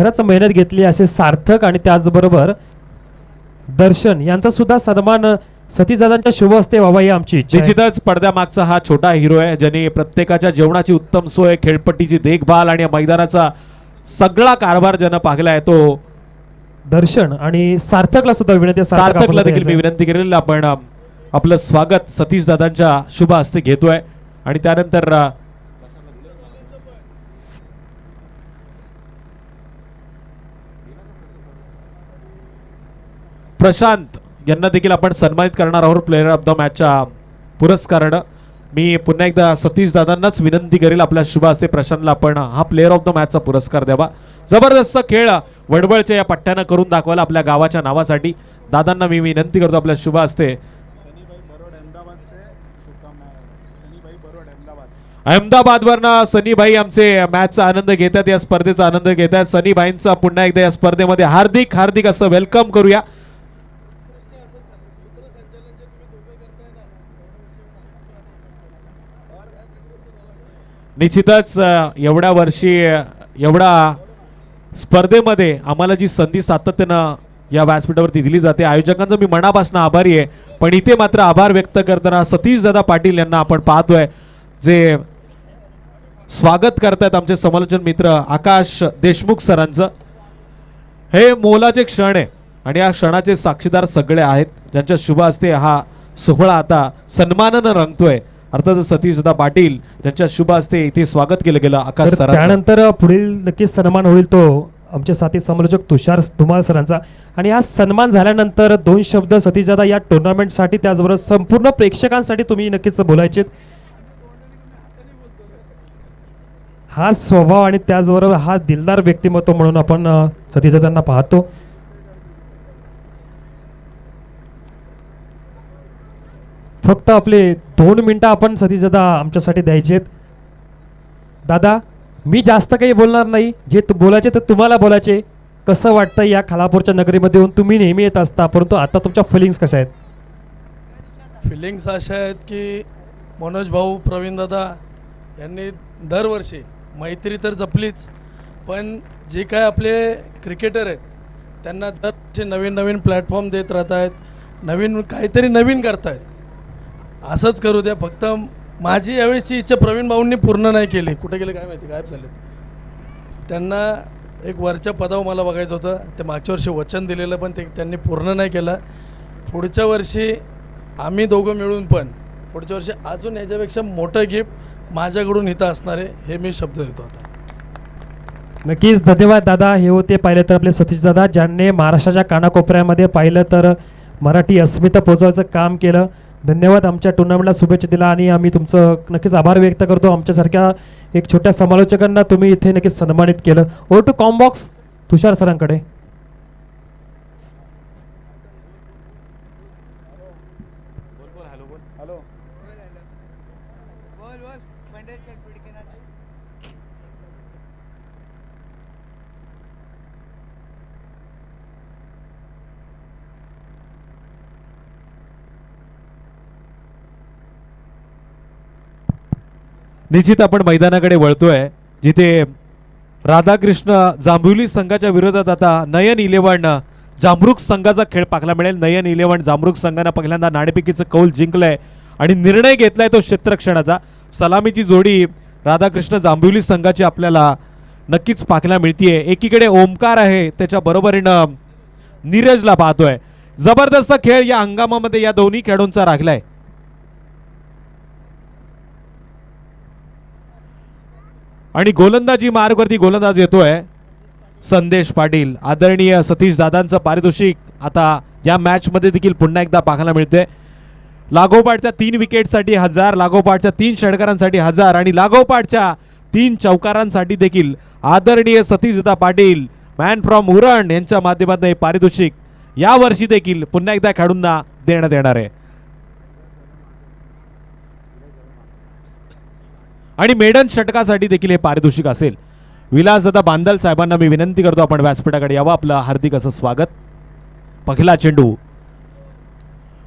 खरंच मेहनत घेतली असे सार्थक आणि त्याचबरोबर दर्शन यांचा सुद्धा सन्मान सतीशदादांच्या शुभ हस्ते व्हावा ही आमची इच्छा आहे. निश्चितच पडद्यामागचा हा छोटा हिरो आहे ज्याने प्रत्येकाच्या जेवणाची उत्तम सोय, खेळपट्टीची देखभाल आणि या मैदानाचा सगळा कारभार ज्यानं पाहिला आहे तो दर्शन आणि सार्थकला सुद्धा विनंती आहे, सार्थकला देखील मी यायचं. विनंती करेल आपण आपलं स्वागत सतीश दादांच्या शुभ हस्ते घेतोय आणि त्यानंतर प्रशांत यांना देखील आपण सन्मानित करणार आहोत प्लेअर ऑफ द मॅचच्या पुरस्कारानं. मी पुन्हा एकदा सतीश दादांनाच विनंती करेल आपल्या शुभ हस्ते प्रशांतला आपण हा प्लेअर ऑफ द मॅचचा पुरस्कार द्यावा. जबरदस्त खेळ वडवळच्या या पट्ट्यानं करून दाखवायला आपल्या गावाच्या नावासाठी दादांना मी विनंती करतो आपल्या शुभ हस्ते. अहमदाबाद वरनं सनी भाई आमचे मॅचचा आनंद घेतात, या स्पर्धेचा आनंद घेतात. सनी भाईंचा पुन्हा एकदा या स्पर्धेमध्ये हार्दिक हार्दिक असं वेलकम करूया. निश्चितच एवढ्या वर्षी एवढा स्पर्धेमध्ये आम्हाला जी संधी सातत्यानं या व्यासपीठावरती दिली जाते, आयोजकांचा मी मनापासून आभारी आहे. पण इथे मात्र आभार व्यक्त करताना सतीश दादा पाटील यांना आपण पाहतोय जे स्वागत करतायत आमचे समालोचन मित्र आकाश देशमुख सरांचं. हे मोलाचे क्षण आहे आणि या क्षणाचे साक्षीदार सगळे आहेत ज्यांच्या शुभ हस्ते हा सोहळा आता सन्मानानं रंगतोय. अर्थात सतीश दादा पाटील ज्यांच्या शुभ हस्ते इथे स्वागत केलं गेलं आकाश तर सरांचं. त्यानंतर पुढील नक्कीच सन्मान होईल तो आमचे साथी समालोचक तुषार धुमाळ सरांचा. आणि हा सन्मान झाल्यानंतर दोन शब्द सतीशदादा या टुर्नामेंटसाठी त्याचबरोबर संपूर्ण प्रेक्षकांसाठी तुम्ही नक्कीच बोलायचे. हा स्वभाव आणि त्याचबरोबर हा दिलदार व्यक्तिमत्व म्हणून आपण सतीशदादांना पाहतो. फक्त आपले 2 मिनिटं आपण सतीशदादा आमच्यासाठी द्यायचे. दादा मी जास्त काही बोलणार नाही, जे बोलायचे तर तुम्हाला बोलायचे. कसं वाटतं या खालापूरच्या नगरीमध्ये येऊन? तुम्ही नेहमी येत असता, परंतु आता तुमच्या फिलिंग्स कशा आहेत? फिलिंग्स अशा आहेत की मनोज भाऊ, प्रवीण दादा यांनी दरवर्षी मैत्री तर जपलीच, पण जे काय आपले क्रिकेटर आहेत त्यांना दरवर्षी नवीन नवीन प्लॅटफॉर्म देत राहत आहेत, नवीन काहीतरी नवीन करतायत. असंच करू द्या. फक्त माझी यावेळीची इच्छा प्रवीण भाऊंनी पूर्ण नाही केली. कुठे गेले काय माहिती, गायब झाले. त्यांना एक वरच्या पदावर मला बघायचं होतं. ते मागच्या वर्षी वचन दिलेलं पण ते त्यांनी पूर्ण नाही केलं. पुढच्या वर्षी आम्ही दोघं मिळून पण पुढच्या वर्षी अजून याच्यापेक्षा मोठं गिफ्ट माझ्याकडून इथं असणार आहे, हे मी शब्द देतो. आता नक्कीच धन्यवाद दादा. हे होते पाहिलं तर आपले सतीश दादा, ज्यांनी महाराष्ट्राच्या कानाकोपऱ्यामध्ये पाहिलं तर मराठी अस्मिता पोचवायचं काम केलं. धन्यवाद. आमच्या टुर्नामेंटला शुभेच्छा दिला आणि आम्ही तुमचं नक्कीच आभार व्यक्त करतो. आमच्यासारख्या एक छोट्या समालोचकांना तुम्ही इथे नक्कीच सन्मानित केलं. ओव्हर टू कॉम्बॉक्स तुषार सरांकडे. निश्चित आपण मैदानाकडे वळतोय जिथे राधाकृष्ण जांभुली संघाच्या विरोधात आता नयन 11 जामरुक संघाचा खेळ पाहायला मिळेल. नयन 11 जामरुक संघाने पहिल्यांदा नाणेफेकीचं कौल जिंकलंय आणि निर्णय घेतलाय तो क्षेत्ररक्षणाचा. सलामीची जोडी राधाकृष्ण जांभुली संघाची आपल्याला नक्कीच पाहायला मिळतीये. एकीकडे ओमकार आहे, त्याच्या बरोबरीनं नीरजला पाहतोय. जबरदस्त खेळ या हंगामामध्ये या दोन्ही खेळाडूंचा राखलाय. आणि गोलंदाजी मार्गवरती गोलंदाज येतोय संदेश पाटील. आदरणीय सतीश दादांचं पारितोषिक आता या मॅच मध्ये देखील पुन्हा एकदा पाहायला मिळते. लागोपाठच्या 3 विकेटसाठी 1000, लागोपाठच्या 3 षटकारांसाठी 1000 आणि लागोपाठच्या 3 चौकारांसाठी देखील आदरणीय सतीश दादा पाटील मॅन फ्रॉम उरण यांच्या माध्यमातून हे पारितोषिक या वर्षी देखील पुन्हा एकदा खेळाडूंना देण्यात येणार आहे. आणि मेडन षटकासाठी देखील हे पारितोषिक असेल. विलासदादा बांदल साहेबांना मी विनंती करतो आपण व्यासपीठाकडे यावं. आपलं हार्दिक असं स्वागत. पहिला चेंडू,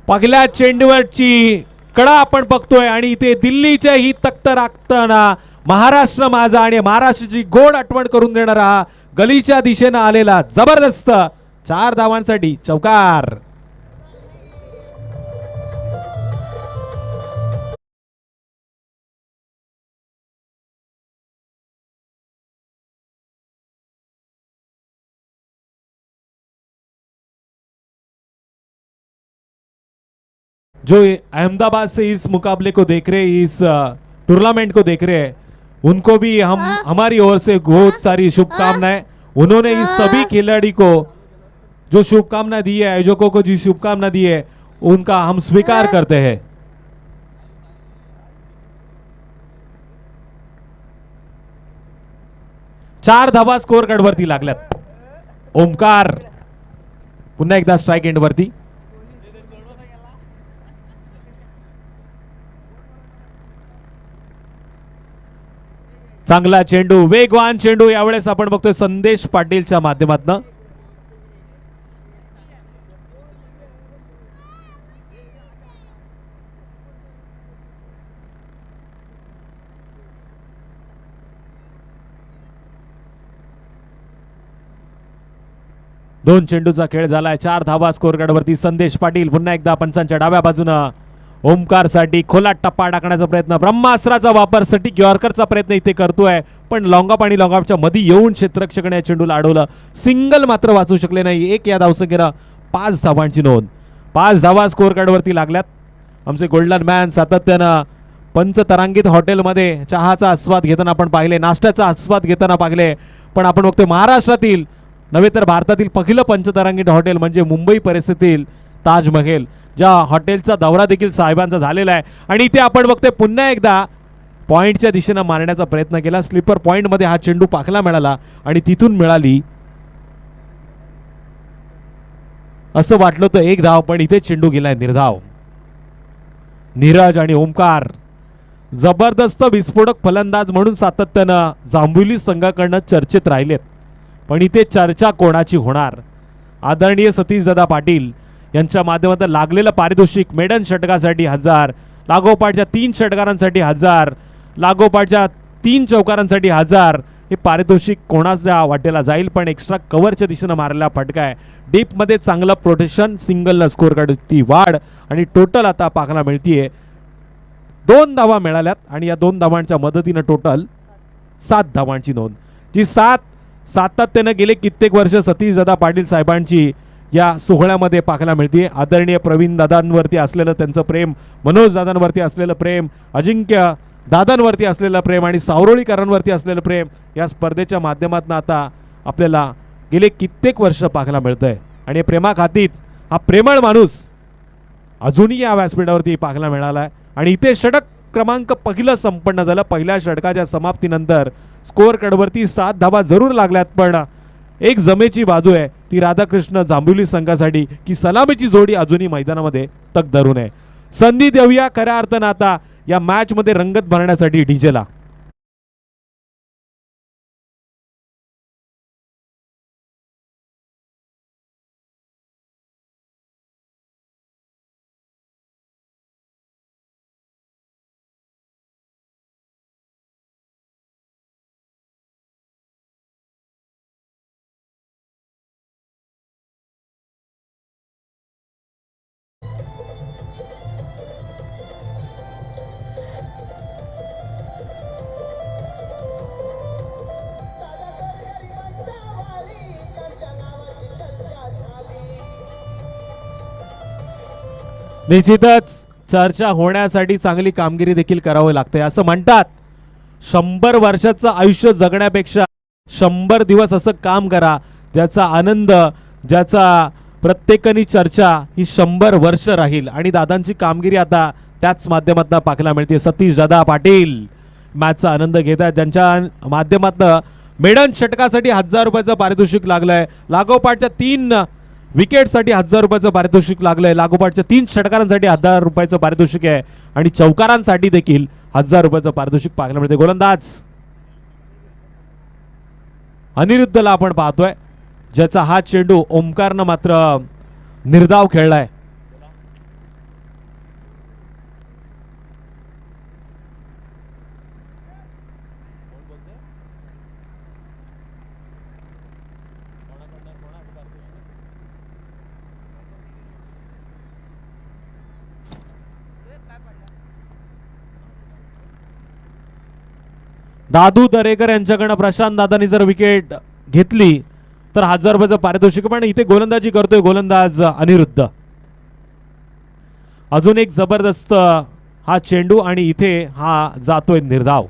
पहिल्या चेंडूवरची कडा आपण बघतोय आणि इथे दिल्लीच्या ही तख्त राखताना महाराष्ट्र माझा आणि महाराष्ट्राची गोड आठवण करून देणारा हा गलीच्या दिशेनं आलेला जबरदस्त 4 धावांसाठी चौकार. जो अहमदाबाद से इस मुकाबले को देख रहे, इस टूर्नामेंट को देख रहे हैं, उनको भी हम हमारी ओर से बहुत सारी शुभकामनाएं. उन्होंने इस सभी खिलाड़ी को जो शुभकामना दी है, आयोजकों को जो शुभकामना दी है, उनका हम स्वीकार करते हैं. चार धावा स्कोर कार्ड वरती लागल्यात. ओमकार पुन्हा एकदा स्ट्राइक एंड वरती. चांगला चेंडू, वेगवान चेंडू यावेळेस आपण बघतोय संदेश पाटीलच्या माध्यमातून. दोन चेंडूचा खेळ झालाय. 4 धावा स्कोर कार्ड वरती. संदेश पाटील पुन्हा एकदा पंचांच्या डाव्या बाजूनं. ओमकार साठी खोला टप्पा टाकण्याचा प्रयत्न, ब्रह्मास्त्राचा वापर, सटीक यॉर्करचा प्रयत्न इथे करतोय, पण लॉंगअप आणि लॉंगअपच्या मध्ये येऊन क्षेत्ररक्षकाने या चेंडूला अडवलं. सिंगल मात्र वाचू शकले नाही. एक या धावसंख्येनं 5 धावांची नोंद. 5 धावा स्कोर कार्ड वरती लागल्यात. आमचे गोल्डन मॅन सातत्यानं पंचतरांगित हॉटेलमध्ये चहाचा आस्वाद घेताना आपण पाहिले, नाश्त्याचा आस्वाद घेताना पाहिले, पण आपण बघतोय महाराष्ट्रातील नव्हे तर भारतातील पहिलं पंचतरांगित हॉटेल म्हणजे मुंबई परिसरातील ताजमहल, ज्या हॉटेलचा दौरा देखील साहेबांचा झालेला आहे. आणि इथे आपण बघतोय पुन्हा एकदा पॉइंटच्या दिशेनं मारण्याचा प्रयत्न केला. स्लीपर पॉइंट मध्ये हा चेंडू पाखला मिळाला आणि तिथून मिळाली असं वाटलं तर एक धाव, पण इथे चेंडू गेलाय निर्धाव. नीरज आणि ओमकार जबरदस्त विस्फोटक फलंदाज म्हणून सातत्यानं जांभुली संघाकडनं चर्चेत राहिलेत, पण इथे चर्चा कोणाची होणार? आदरणीय सतीशदादा पाटील यांच्या माध्यमातून लागलेलं पारितोषिक मेडन षटकासाठी 1000, लागोपाठच्या 3 षटकारांसाठी 1000, लागोपाठच्या 3 चौकारांसाठी 1000 हे पारितोषिक कोणाच्या वाटेला जाईल? पण एक्स्ट्रा कव्हरच्या दिशेनं मारलेला फटका आहे. डीप मध्ये चांगलं प्रोटेक्शन, सिंगल स्कोर काढती वाढ आणि टोटल आता पाहायला मिळतीये 2 धावा मिळाल्यात आणि या 2 धावांच्या मदतीनं टोटल 7 धावांची नोंद. जी सातत्यानं गेले कित्येक वर्ष सतीशदादा पाटील साहेबांची या सोहळ्यामध्ये पाहायला मिळते. आदरणीय प्रवीण दादांवरती असलेलं त्यांचं प्रेम, मनोज दादांवरती असलेलं प्रेम, अजिंक्य दादांवरती असलेलं प्रेम आणि सावरोळीकरांवरती असलेलं प्रेम या स्पर्धेच्या माध्यमातून आता आपल्याला गेले कित्येक वर्ष पाहायला मिळतंय. आणि प्रेमाखातीत हा प्रेमळ माणूस अजूनही या व्यासपीठावरती पाहायला मिळालाय. आणि इथे षटक क्रमांक पहिलं संपन्न झालं. पहिल्या षटकाच्या समाप्तीनंतर स्कोअर कार्डवरती 7 धावा जरूर लागल्यात, पण एक जमेची बाजू आहे ती राधाकृष्ण जांभुली संघासाठी की सलामीची जोडी अजूनही मैदानामध्ये तग धरून आहे. संधी देऊया खऱ्या अर्थानं आता या मॅच मध्ये रंगत भरण्यासाठी डीजेला. निश्चितच चर्चा होण्यासाठी चांगली कामगिरी देखील करावी लागते. असं म्हणतात 100 वर्षाचं आयुष्य जगण्यापेक्षा 100 दिवस असं काम करा ज्याचा आनंद, ज्याचा प्रत्येकानी चर्चा ही 100 वर्ष राहील. आणि दादांची कामगिरी आता त्याच माध्यमातून पाहायला मिळते. सतीशदादा पाटील मॅचचा आनंद घेतात, ज्यांच्या माध्यमातून मेडन षटकासाठी 1000 रुपयाचं पारितोषिक लागलंय. लागोपाठच्या 3 विकेटसाठी 1000 रुपयाचं पारितोषिक लागलंय. लागोपाठच्या 3 षटकारांसाठी 1000 रुपयाचं पारितोषिक आहे आणि चौकारांसाठी देखील 1000 रुपयाचं पारितोषिक पाहायला मिळते. गोलंदाज अनिरुद्धला आपण पाहतोय, ज्याचा हा चेंडू ओमकारनं मात्र निर्धाव खेळलाय. दादू दरेकर यांच्याकडनं प्रशांत दादांनी जर विकेट घेतली तर 1000 रुपयाचं पारितोषिक. पण इथे गोलंदाजी करतोय गोलंदाज अनिरुद्ध. अजून एक जबरदस्त हा चेंडू आणि इथे हा जातोय निर्धाव.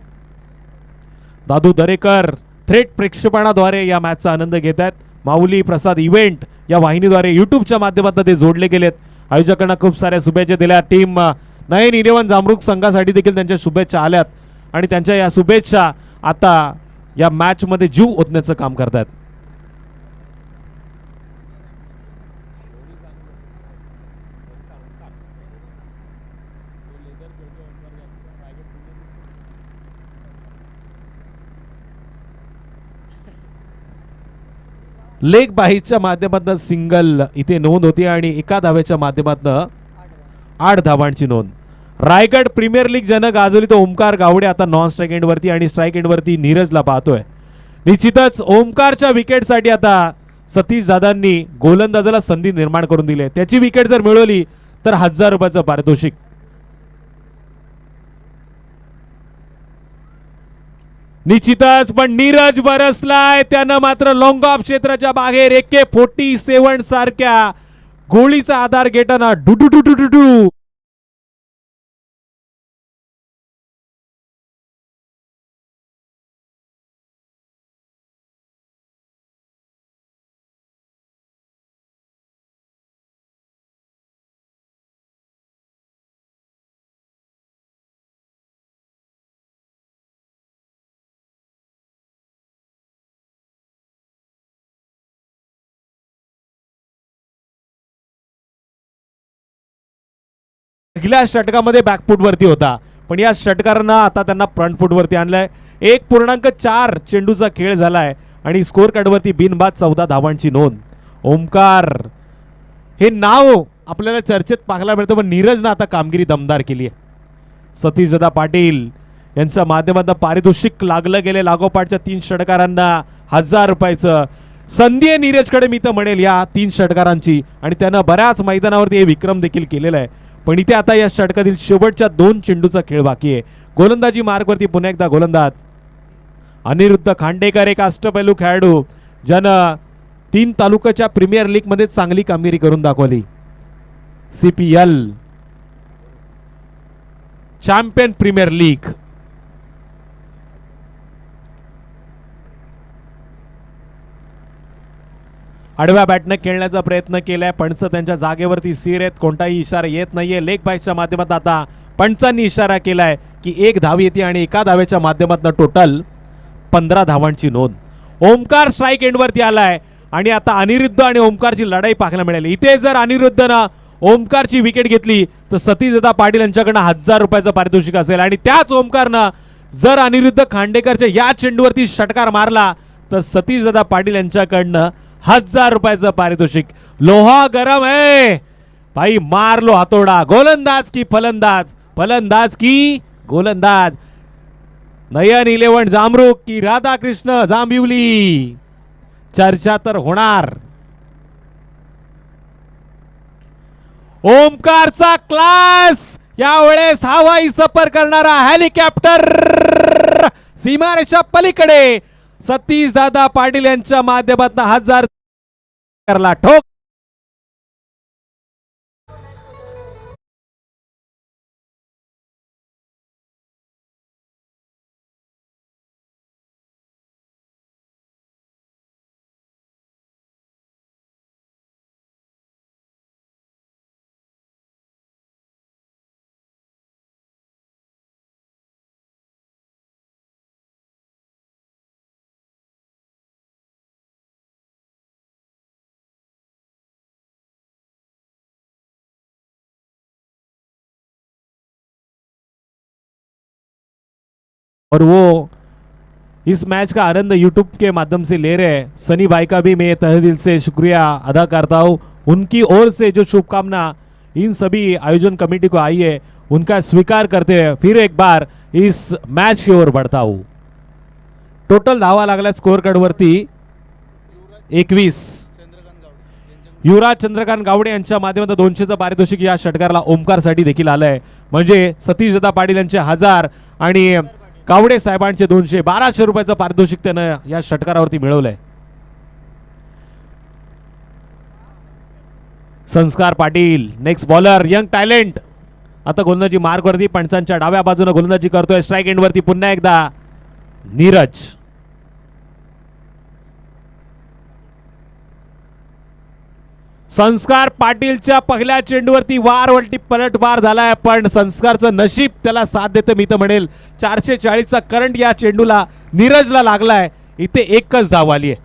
दादू दरेकर थेट प्रक्षेपणाद्वारे या मॅचचा आनंद घेत आहेत. माऊली प्रसाद इव्हेंट या वाहिनीद्वारे युट्यूबच्या माध्यमातून ते जोडले गेलेत. आयोजकांना खूप साऱ्या शुभेच्छा दिल्या. टीम 911 जामरुक संघासाठी देखील त्यांच्या शुभेच्छा आल्यात आणि त्यांच्या या शुभेच्छा आता या मॅच मध्ये जीव ओतण्याचं काम करतात. लेग बाहीच्या माध्यमातून सिंगल इथे नोंद होती आणि एका धावेच्या माध्यमातून 8 धावांची नोंद. रायगड प्रीमियर लीग ज्यानं गाजवली तो ओमकार गावडे आता नॉन स्ट्राईक एंड वरती आणि स्ट्राईक एंड वरती नीरजला पाहतोय. निश्चितच ओमकारच्या विकेटसाठी आता सतीश दादांनी गोलंदाजाला संधी निर्माण करून दिली. त्याची विकेट जर मिळवली तर 1000 रुपयाचं पारितोषिक. निश्चितच पण नीरज बरसलाय. त्यानं मात्र लॉंग ऑफ क्षेत्राच्या बाहेर AK-47 सारख्या गोळीचा आधार घेताना डुडू डुडू डुडू पहिल्या षटकामध्ये बॅकफूट वरती होता पण या षटकारांना आता त्यांना फ्रंट फूट वरती आणलंय. 1.4 चेंडूचा खेळ झालाय आणि स्कोर कार्ड वरती बिनबाद 14 धावांची नोंद. ओमकार हे नाव आपल्याला चर्चेत पाहायला मिळतं पण नीरजनं आता कामगिरी दमदार केली आहे. सतीश दादा पाटील यांच्या माध्यमातून पारितोषिक लागलं गेले. लागोपाठच्या 3 षटकारांना 1000 रुपयाचं संधी आहे नीरजकडे मी तर म्हणेल या 3 षटकारांची आणि त्यानं बऱ्याच मैदानावरती हे विक्रम देखील केलेला आहे. पण इथे आता या षटकातील शेवटच्या 2 चेंडूचा खेळ बाकी आहे. गोलंदाजी मार्गवरती पुन्हा एकदा गोलंदाज अनिरुद्ध खांडेकर एक अष्टपैलू खेळाडू ज्यानं 3 तालुक्याच्या प्रीमियर लीग मध्ये चांगली कामगिरी करून दाखवली. CPL champion premier league. आडव्या बॅटने खेळण्याचा प्रयत्न केलाय. पंच त्यांच्या जागेवरती स्थिर आहेत. कोणताही इशारा येत नाहीये. लेग बायच्या माध्यमातून आता पंचांनी इशारा केलाय की 1 धाव येते आणि एका धावेच्या माध्यमातून टोटल 15 धावांची नोंद. ओमकार स्ट्राईक एंड वरती आलाय आणि आता अनिरुद्ध आणि ओमकारची लढाई पाहायला मिळाली. इथे जर अनिरुद्धनं ओमकारची विकेट घेतली तर सतीश दादा पाटील यांच्याकडनं 1000 रुपयाचं पारितोषिक असेल आणि त्याच ओमकारनं जर अनिरुद्ध खांडेकरच्या या चेंडूवरती षटकार मारला तर सतीश दादा पाटील यांच्याकडनं 1000 रुपयाचं पारितोषिक. लोहा गरम है भाई, मार लो हातोडा. गोलंदाज की फलंदाज, फलंदाज की गोलंदाज. 911 जामरुक की राधाकृष्ण जांभिवली, चर्चा तर होणार. ओमकारचा क्लास यावेळेस हवाई सफर करणारा हेलिकॉप्टर सीमारेषा पलीकडे सतीश दादा पाटील यांच्या माध्यमातून 1000 करला ठोक. और वो इस मैच का आनंद यूट्यूब के माध्यम से ले रहे हैं. सनी भाई का भी मैं तहे दिल से शुक्रिया अदा करता हूँ. उनकी ओर से जो शुभकामना इन सभी आयोजन कमेटी को आई है उनका स्वीकार करते हुए फिर एक बार इस मैच की ओर बढ़ता हूँ. टोटल धावा लागला स्कोर कार्ड वरती 21. युवराज चंद्रकांत गावडे यांच्या माध्यमातून 200चं पारितोषिक या षटकाराला ओमकारसाठी देखील आलंय. म्हणजे सतीश दादा पाटील यांचे 1000 आणि कावडे साहेबांचे 200, 1200 रुपयाचं पारितोषिक त्यानं या षटकारावरती मिळवलंय. संस्कार Patil next bowler, young talent, आता गोलंदाजी मार्ग वरती, पंचांच्या डाव्या बाजूने गोलंदाजी करतोय. स्ट्राइक एंड वरती पुन्हा एकदा नीरज. संस्कार पाटीलच्या पहिल्या चेंडूवरती वारवरती पलटवार झालाय, पण संस्कारचं नशीब त्याला साथ देतं मी तर म्हणेल. 440चा करंट या चेंडूला नीरजला लागलाय. इथे एकच धाव आली आहे.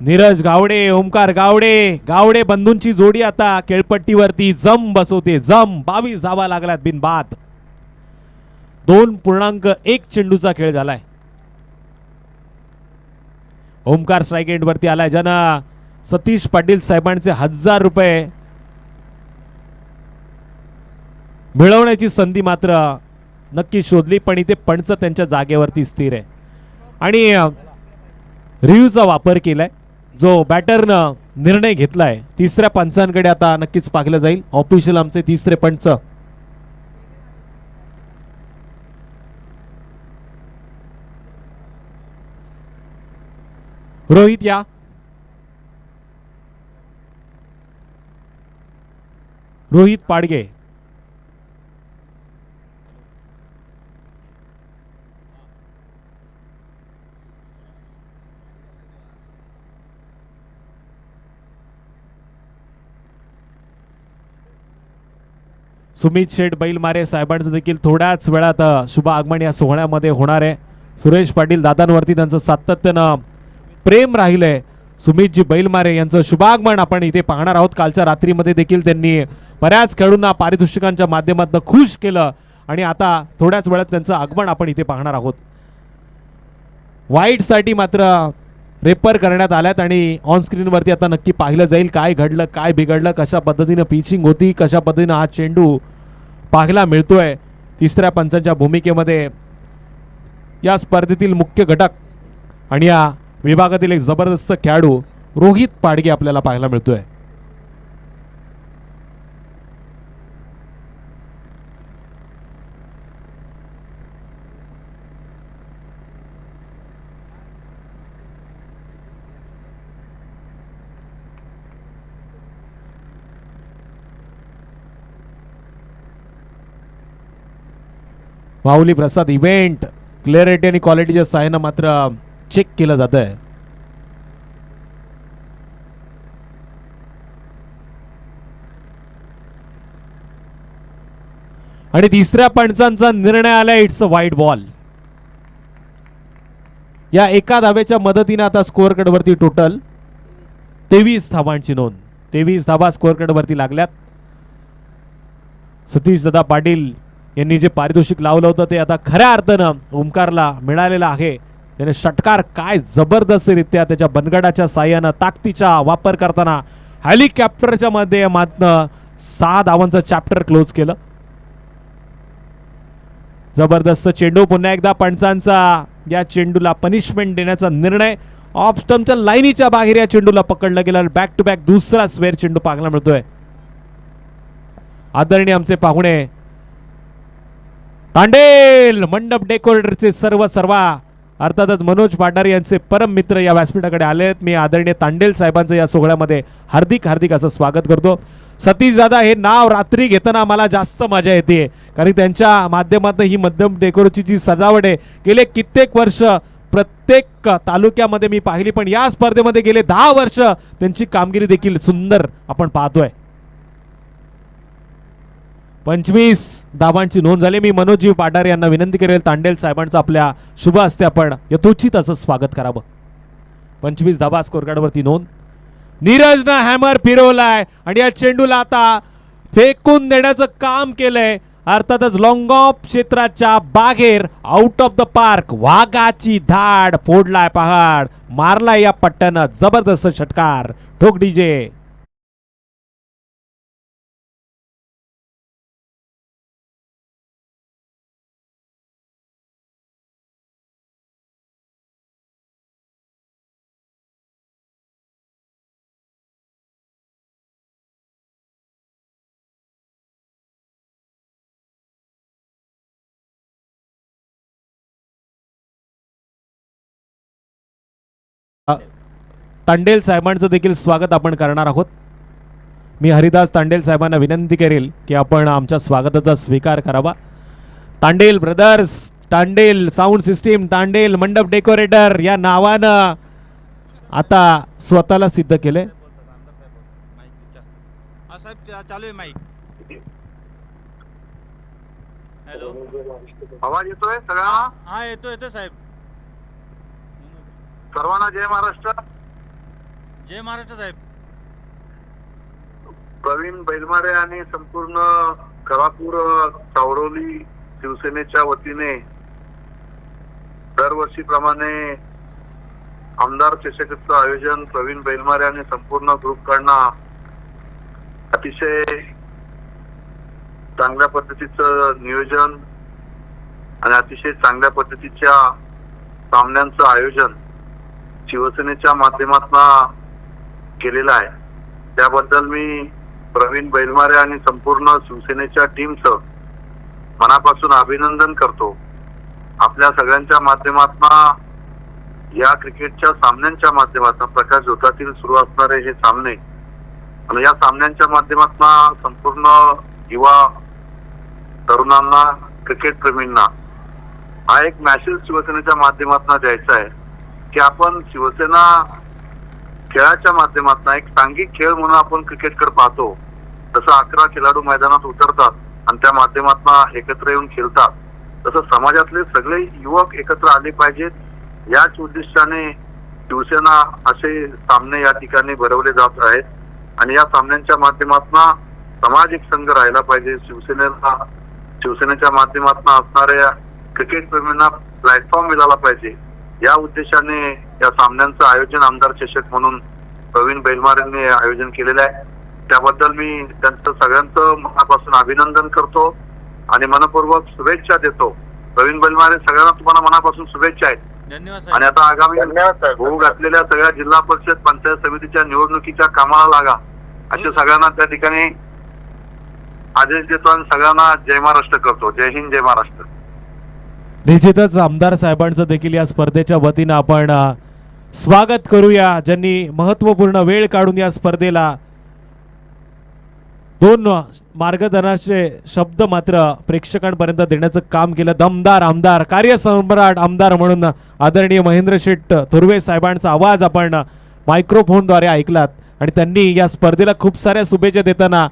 नीरज गावडे, ओमकार गावडे, गावडे बंधूंची जोडी आता खेळपट्टीवरती जम बसवते. जम 22 धावा लागल्यात बिनबाद. 2.1 चेंडूचा खेळ झालाय. ओमकार स्ट्राइक एंड वरती आलाय, ज्यानं सतीश पाटील साहेबांचे 1000 रुपये मिळवण्याची संधी मात्र नक्की शोधली, पण इथे पंच त्यांच्या जागेवरती स्थिर आहे आणि रिव्ह्यूचा वापर केलाय. जो बॅटरनं निर्णय घेतलाय तिसऱ्या पंचांकडे आता नक्कीच पाहिलं जाईल. ऑफिशियल आमचे तिसरे पंच रोहित या. रोहित पाडगे, सुमित शेठ बैलमारे साहेबांचं देखील थोड्याच वेळात शुभ आगमन या सोहळ्यामध्ये होणार आहे. सुरेश पाटील दादांवरती त्यांचं सातत्यानं प्रेम राहिलंय. सुमितजी बैलमारे यांचं शुभागमन आपण इथे पाहणार आहोत. कालच्या रात्रीमध्ये देखील त्यांनी बऱ्याच खेळाडूंना पारितोषिकांच्या माध्यमातून खुश केलं आणि आता थोड्याच वेळात त्यांचं आगमन आपण इथे पाहणार आहोत. वाईट साठी मात्र रेपर करण्यात आल्यात आणि ऑन स्क्रीन वरती आता नक्की पाहिलं जाईल काय घडलं, काय बिघडलं, कशा पद्धतीने पिचिंग होती, कशा पद्धतीने हा चेंडू पाहायला मिळतोय. तिसऱ्या पंचांच्या भूमिकेमध्ये या स्पर्धेतील मुख्य घटक आणि या विभागातील एक जबरदस्त खेळाडू रोहित पाडगे आपल्याला पाहायला मिळतोय. माऊली प्रसाद इव्हेंट क्लिअरिटी आणि क्वालिटीच्या सहाय्यानं मात्र चेक केलं जात आहे. आणि तिसऱ्या पंचांचा निर्णय आलाय. It's a wide ball. या एका धावेच्या मदतीने आता स्कोअर कार्ड वरती टोटल 23 धावांची नोंद. 23 धावा स्कोअर कार्ड वरती लागल्यात. सतीश दादा पाटील यांनी जे पारितोषिक लावलं होतं ते आता खऱ्या अर्थानं ओमकारला मिळालेलं आहे. त्याने षटकार काय जबरदस्तरित्या त्याच्या बनगडाच्या साह्यानं ताकदीचा वापर करताना हेलिकॉप्टरच्या माध्यमातून 6 धावांचं चॅप्टर क्लोज केलं. जबरदस्त चेंडू. पुन्हा एकदा पंचांचा या चेंडूला पनिशमेंट देण्याचा निर्णय. ऑफ स्टंपच्या लाईनीच्या बाहेर या चेंडूला पकडलं गेलं. बॅक टू बॅक दुसरा स्वेअर चेंडू पाहायला मिळतोय. आदरणीय आमचे पाहुणे तांडेल मंडप डेकोरेटरचे सर्वा अर्थातच मनोज पाटार यांचे परम मित्र या व्यासपीठाकडे आलेत. मी आदरणीय तांडेल साहेबांचं या सोहळ्यामध्ये हार्दिक हार्दिक असं स्वागत करतो. सतीश दादा हे नाव रात्री घेताना मला जास्त मजा येते कारण त्यांच्या माध्यमातून ही मध्यम डेकोरेटरची जी सजावट आहे गेले कित्येक वर्ष प्रत्येक तालुक्यामध्ये मी पाहिली, पण या स्पर्धेमध्ये गेले 10 वर्ष त्यांची कामगिरी देखील सुंदर आपण पाहतोय. 25 धावांची नोंद झाली. मी मनोजी पाटार यांना विनंती करेल तांडेल साहेबांचं आपल्या शुभ हस्ते आपण यथोचित असं स्वागत करावं. 25 धावा स्कोर कार्ड वरती नोंद. नीरजनं हॅमर फिरवलाय आणि या चेंडूला आता फेकून देण्याचं काम केलंय. अर्थातच लॉंग ऑफ क्षेत्राच्या बाहेर आउट ऑफ द पार्क. वाघाची धाड फोडलाय पहाड, मारलाय या पट्ट्यानं जबरदस्त षटकार. ठोक डीजे. तांडेल साहेबांचं देखील स्वागत आपण करणार आहोत. मी हरिदास तांडेल साहेबांना विनंती करेल की आपण आमच्या स्वागताचा स्वीकार करावा. Tandel brothers, Tandel sound system, Tandel मंडप डेकोरेटर या नावानं आता स्वतःला सिद्ध केले. चालू आहे माईक. हॅलो, आवाज येतोय सगळ्यांना? हा येतो येतो साहेब. सर्वांना जय महाराष्ट्र. जय महाराष्ट्र साहेब. प्रवीण बैलमारे आणि संपूर्ण कलापूर सावरवली शिवसेनेच्या वतीने दरवर्षीप्रमाणे आमदार चषकाचं आयोजन प्रवीण बैलमारे आणि संपूर्ण ग्रुपकडनं अतिशय चांगल्या पद्धतीचं नियोजन आणि अतिशय चांगल्या पद्धतीच्या सामन्यांचं आयोजन शिवसेनेच्या माध्यमातून केलेलं आहे. त्याबद्दल मी प्रवीण बैलमारे आणि संपूर्ण शिवसेनेच्या टीमचं मनापासून अभिनंदन करतो. आपल्या सगळ्यांच्या माध्यमातून या क्रिकेटच्या सामन्यांच्या माध्यमातून प्रकाश झोतातील सुरू असणारे हे सामने आणि या सामन्यांच्या माध्यमातून संपूर्ण युवा तरुणांना, क्रिकेट प्रेमींना हा एक मॅसेज शिवसेनेच्या माध्यमातून द्यायचा आहे की आपण शिवसेना खेळाच्या माध्यमातून एक सांघिक खेळ म्हणून आपण क्रिकेटकडे पाहतो. जसं 11 खेळाडू मैदानात उतरतात आणि त्या माध्यमातून एकत्र येऊन खेळतात, तसं समाजातले सगळे युवक एकत्र आले पाहिजेत. याच उद्देशाने शिवसेना असे सामने या ठिकाणी भरवले जात आहेत आणि या सामन्यांच्या माध्यमातून समाज एक संघ राहिला पाहिजे. शिवसेनेच्या माध्यमातून असणाऱ्या क्रिकेट प्रेमींना प्लॅटफॉर्म मिळाला पाहिजे. या उद्देशाने या सामन्यांचं आयोजन आमदार चषक म्हणून प्रवीण बैलमारेंनी आयोजन केलेलं आहे. त्याबद्दल मी त्यांचं सगळ्यांचं मनापासून अभिनंदन करतो आणि मनपूर्वक शुभेच्छा देतो. प्रवीण बैलमारे, सगळ्यांना तुम्हाला मनापासून शुभेच्छा आहेत. धन्यवाद आणि साहेब. आता आगामी होऊ घातलेल्या सगळ्या जिल्हा परिषद, पंचायत समितीच्या निवडणुकीच्या कामाला लागा असे सगळ्यांना त्या ठिकाणी आदेश देतो आणि सगळ्यांना जय महाराष्ट्र करतो. जय हिंद, जय महाराष्ट्र. निश्चितच आमदार साहेबांचं देखील या स्पर्धेच्या वतीनं आपण स्वागत करूया, ज्यांनी महत्वपूर्ण वेळ काढून या स्पर्धेला 2 मार्गदर्शनाचे शब्द मात्र प्रेक्षकांपर्यंत देण्याचं काम केलं. दमदार आमदार, कार्यसम्राट आमदार म्हणून आदरणीय महेंद्र शेठ थोरवे साहेबांचा आवाज आपण मायक्रोफोनद्वारे ऐकलात आणि त्यांनी या स्पर्धेला खूप साऱ्या शुभेच्छा देताना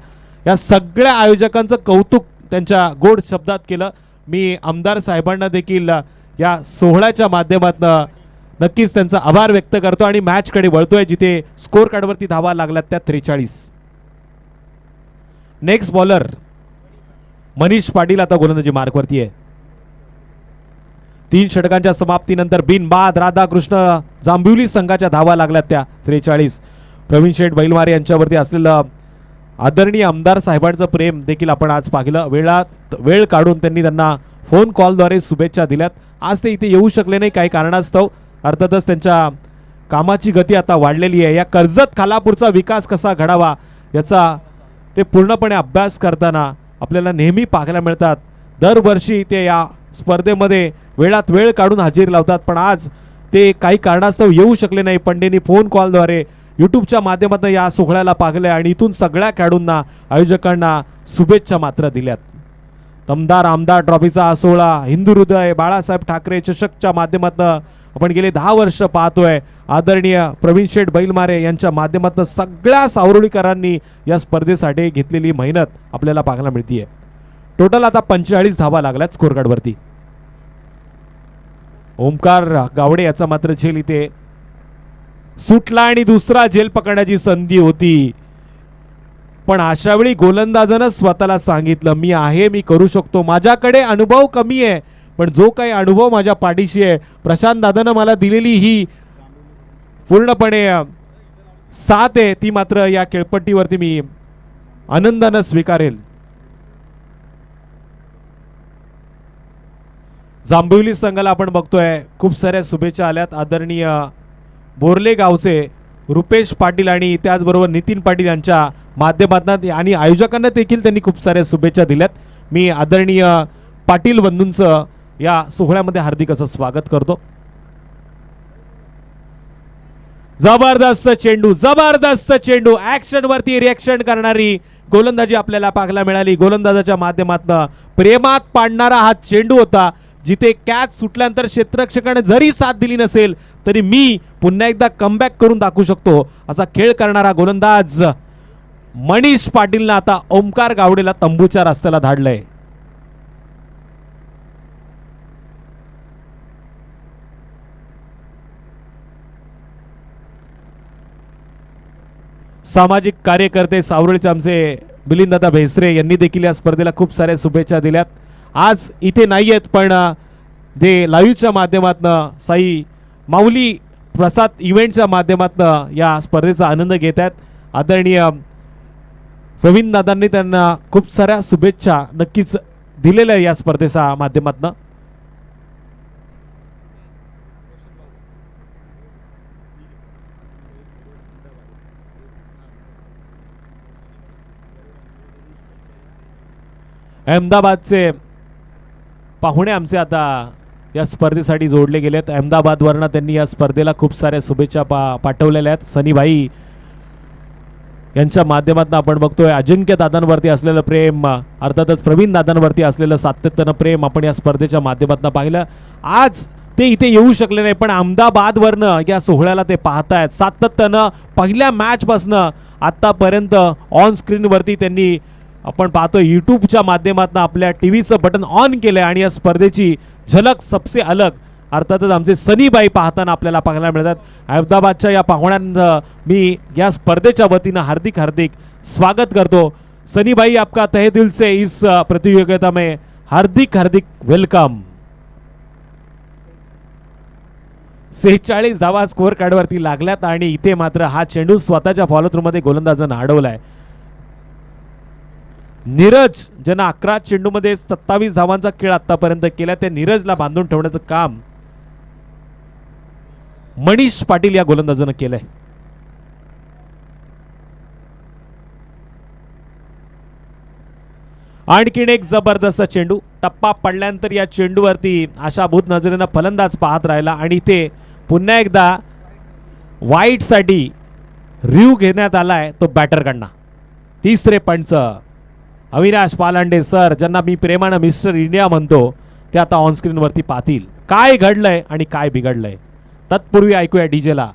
या सगळ्या आयोजकांचं कौतुक त्यांच्या गोड शब्दात केलं. मी आमदार साहेबांना देखील या सोहळ्याच्या माध्यमातून नक्कीच त्यांचा आभार व्यक्त करतो आणि मॅचकडे वळतोय, जिथे स्कोर कार्डवरती धावा लागल्यात त्या 43. नेक्स्ट बॉलर मनीष पाटील आता गोलंदाजी मार्कवरती आहे. 3 षटकांच्या समाप्तीनंतर बिनबाद राधाकृष्ण जांभिवली संघाच्या धावा लागल्यात त्या 43. प्रवीण शेठ बैलमारे यांच्यावरती असलेलं आदरणीय आमदार साहेबांचं प्रेम देखील आपण आज पाहिलं. वेळ काढून त्यांना फोन कॉलद्वारे शुभेच्छा दिल्यात. आज ते इथे येऊ शकले नाही काही कारणास्तव. अर्थातच त्यांच्या कामाची गती आता वाढलेली आहे. या कर्जत खालापूरचा विकास कसा घडावा याचा ते पूर्णपणे अभ्यास करताना आपल्याला नेहमी पाहायला मिळतात. दरवर्षी ते या स्पर्धेमध्ये वेळात वेळ काढून हजेरी लावतात, पण आज ते काही कारणास्तव येऊ शकले नाही. पण त्यांनी फोन कॉलद्वारे यूट्यूबच्या माध्यमातून या सोहळ्याला पाहिलं आणि इथून सगळ्या खेळाडूंना, आयोजकांना शुभेच्छा मात्र दिल्यात. दमदार आमदार ट्रॉफीचा हा सोहळा हिंदू हृदय बाळासाहेब ठाकरे चषकच्या माध्यमातून आपण गेले 10 वर्ष पाहतोय. आदरणीय प्रवीण शेठ बैलमारे यांच्या माध्यमातून सगळ्या सावरवलीकरांनी या स्पर्धेसाठी घेतलेली मेहनत आपल्याला पाहायला मिळतीये. टोटल आता 45 धावा लागल्यात स्कोर कार्डवरती. ओमकार गावडे याचा मात्र झेल इथे सुटला आणि दुसरा झेल पकडण्याची संधी होती, पण अशा वेळी गोलंदाजानं स्वतःला सांगितलं, मी आहे, मी करू शकतो. माझ्याकडे अनुभव कमी आहे, पण जो काही अनुभव माझ्या पाठीशी आहे, प्रशांत दादानं मला दिलेली ही पूर्णपणे साथ आहे, ती मात्र या खेळपट्टीवरती मी आनंदानं स्वीकारेल. जांभिवली संघाला आपण बघतोय खूप साऱ्या शुभेच्छा आल्यात. आदरणीय बोर्ले गावचे रुपेश पाटील आणि त्याचबरोबर नितीन पाटील यांच्या माध्यमातून आणि आयोजकांना देखील त्यांनी खूप साऱ्या शुभेच्छा दिल्यात. मी आदरणीय पाटील बंधूंचं या सोहळ्यामध्ये हार्दिक असं स्वागत करतो. जबरदस्त चेंडू ऍक्शन वरती रिएक्शन करणारी गोलंदाजी आपल्याला पाहायला मिळाली. गोलंदाजाच्या माध्यमातून प्रेमात पाडणारा हा चेंडू होता, जिथे कॅच सुटल्यानंतर क्षेत्ररक्षकाने जरी साथ दिली नसेल तरी मी पुन्हा एकदा कमबॅक करून दाखवू शकतो असा खेळ करणारा गोलंदाज मनीष पाटीलनं आता ओमकार गावडेला तंबूच्या रस्त्याला धाडलंय. सामाजिक कार्यकर्ते सावरळीचे आमचे मिलिंददादा भेसरे यांनी देखील या स्पर्धेला खूप साऱ्या शुभेच्छा दिल्यात. आज इथे नाही आहेत पण ते लाईव्हच्या माध्यमातून साई माऊली प्रसाद इव्हेंटच्या माध्यमातून या स्पर्धेचा आनंद घेत आहेत. आदरणीय प्रवीण दादांनी त्यांना खूप साऱ्या शुभेच्छा नक्कीच दिलेल्या या स्पर्धेच्या माध्यमातून. अहमदाबादचे पाहुणे आमचे आता या स्पर्धेसाठी जोडले गेलेत. अहमदाबादवरनं त्यांनी या स्पर्धेला खूप साऱ्या शुभेच्छा पाठवलेल्या आहेत. सनीभाई यांच्या माध्यमातून आपण बघतोय अजिंक्य दादांवरती असलेलं प्रेम, अर्थातच प्रवीण दादांवरती असलेलं सातत्यानं प्रेम आपण या स्पर्धेच्या माध्यमातून पाहिलं. आज ते इथे येऊ शकले नाही पण अहमदाबादवरनं या सोहळ्याला ते पाहतायत. सातत्यानं पहिल्या मॅचपासनं आतापर्यंत ऑन स्क्रीनवरती त्यांनी आपण पाहतोय यूट्यूबच्या माध्यमातून आपल्या टीव्हीचं बटन ऑन केलंय आणि या स्पर्धेची झलक सबसे अलग अर्थातच आमचे सनीबाई पाहताना आपल्याला पाहायला मिळतात. अहमदाबादच्या या पाहुण्यांना मी या स्पर्धेच्या वतीनं हार्दिक हार्दिक स्वागत करतो. सनीबाई आपका तहे दिल से इस प्रतियोगिता में हार्दिक हार्दिक वेलकम. 46 धावा स्कोअर कार्डवरती लागल्यात आणि इथे मात्र हा चेंडू स्वतःच्या फॉलो थ्रू मध्ये गोलंदाजानं अडवलाय. नीरज ज्यांना 11 चेंडूमध्ये 27 धावांचा खेळ आतापर्यंत केला त्या नीरजला बांधून ठेवण्याचं काम मनीष पाटील या गोलंदाजानं केलंय. आणखीन एक जबरदस्त चेंडू टप्पा पडल्यानंतर या चेंडूवरती आशाभूत नजरेनं फलंदाज पाहत राहिला आणि इथे पुन्हा एकदा वाईट साठी रिव्ह्यू घेण्यात आलाय तो बॅटरकडनं. तिसरे पंच अविनाश पालांडे सर ज्यांना मी प्रेमानं मिस्टर इंडिया म्हणतो ते आता ऑन स्क्रीन वरती पाहतील काय घडलंय आणि काय बिघडलंय. तत्पूर्वी ऐकूया डीजेला.